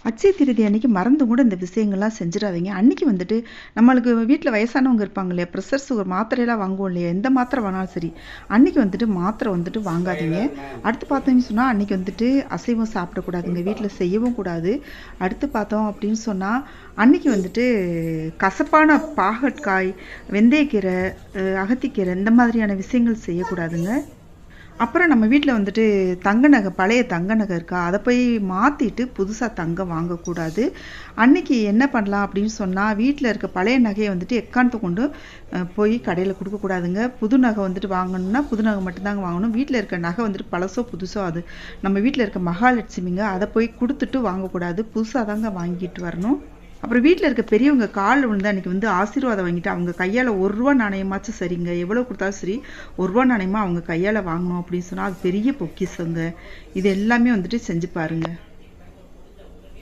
அட்சய திருதி அன்னைக்கு மறந்து கூட இந்த விஷயங்கள்லாம் செஞ்சிடாதீங்க. அன்னைக்கு வந்துட்டு நம்மளுக்கு வீட்ல வயசானவங்க இருப்பாங்க இல்லையா? ப்ரெஷர், சுகர் மாத்திரையெல்லாம் வாங்குவோம் இல்லையா? எந்த மாத்திரை வாங்கினாலும் சரி, அன்னைக்கு வந்துட்டு மாத்திரை வந்துட்டு வாங்காதீங்க. அடுத்து பார்த்தீங்கன்னு சொன்னா, அன்னைக்கு வந்துட்டு அசைவம் சாப்பிடக்கூடாதுங்க. வீட்ல செய்யவும் கூடாது. அடுத்து பார்த்தோம் அப்படின்னு சொன்னா, அன்னைக்கு வந்துட்டு கசப்பான பாகற்காய், வெந்தயக்கீரை, அகத்திக்கீரை இந்த மாதிரியான விஷயங்கள் செய்யக்கூடாதுங்க. அப்புறம் நம்ம வீட்ல வந்துட்டு தங்க நகை, பழைய தங்க நகை இருக்கா? அத போய் மாத்திட்டு புதுசா தங்கம் வாங்கக்கூடாது. அன்னைக்கு என்ன பண்ணலாம் அப்படின்னு சொன்னா, வீட்ல இருக்க பழைய நகைய வந்துட்டு எக்காரணத்த கொண்டும் போய் கடையில குடுக்கக்கூடாதுங்க. புது நகை வந்துட்டு வாங்கணும்னா, புது நகை மட்டும் தாங்க வாங்கணும். வீட்ல இருக்க நகை வந்துட்டு பழசோ, புதுசோ அது நம்ம வீட்ல இருக்க மகாலட்சுமிங்க. அத போய் குடுத்துட்டு வாங்கக்கூடாது. புதுசா தாங்க வாங்கிட்டு வரணும். அப்புறம் வீட்ல இருக்க பெரியவங்க கால்ல விழுந்து அன்னைக்கு வந்து ஆசீர்வாதம் வாங்கிட்டு, அவங்க கையால ரூ. 1 நாணயமாச்சும் சரிங்க. எவ்வளவு குடுத்தாலும் சரி, ரூ. 1 நாணயமா அவங்க கையால வாங்கணும் அப்படின்னு சொன்னா, அது பெரிய பொக்கிஷங்க. இது எல்லாமே வந்துட்டு செஞ்சு பாருங்க.